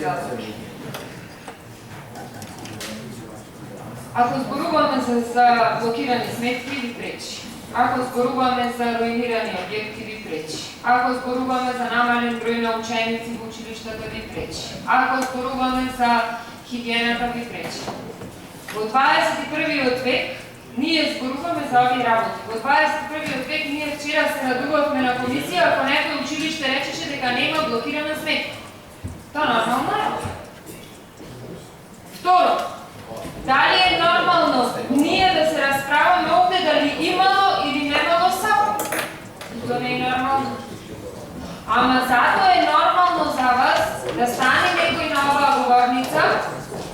председател. Ако зборуваме за блокирани сметки, ви пречи. Ако зборуваме за руинирани објекти, ви пречи. Ако зборуваме за намален број на ученици во училиштата, ви пречи. Ако зборуваме за хигиената, ви пречи. Во 21. век ние зборуваме за овие работи. Во 21. век ние вчера се радувавме на комисија ако некој училиште речеше дека нема блокирана сметка. Тоа нормално е. Второ, дали е нормално ние да се расправаме овде дали имало или немало САП? Тоа не е нормално. Ама затоа е нормално за вас да стане некој на оваа говорница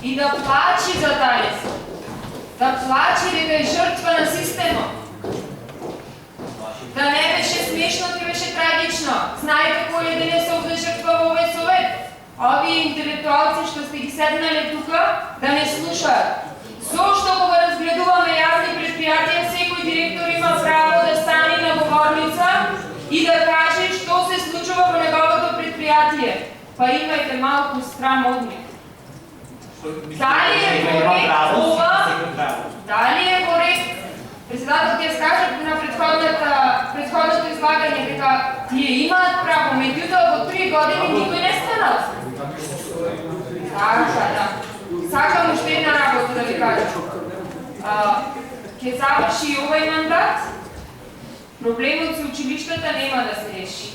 и да плачи за таа САП. Да плачи дека е жртва на системот. Да не беше смешно, ќе беше трагично. Знаете кој е денес овде жртва во овој совет? Овие интелектуалци што сте ги седнале тука да не слушаат. Зошто кога разгледуваме јавни предпријатија, секој директор има право да стане на говорница и да каже што се случува во неговото предпријатие. Па имајте малку срам од нив. Дали е корект ова? Дали е корект? Председател ќе скаже на предходното излагање дека тие имаат право, меѓутоа во 3 години никој не станал. Така, да. Сакам уште една работа да ви кажам. Ќе заврши овој мандат, проблемот со училиштата нема да се реши.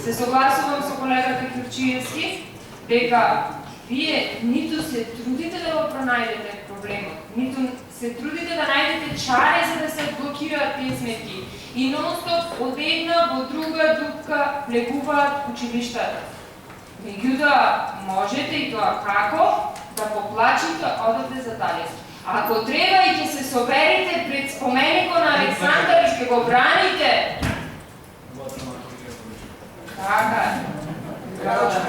Се согласувам со колегата Кјурчиевски дека вие ниту се трудите да го пронајдете проблемот, ниту се трудите да најдете чаре за да се блокираат тие сметки. И нон-стоп од една во друга дупка влегуваат училиштата. Меѓутоа, можете и тоа како да поплачите одате за Талес. Ако треба и ќе се соберете пред споменикот на Александар и ќе го браните. Така.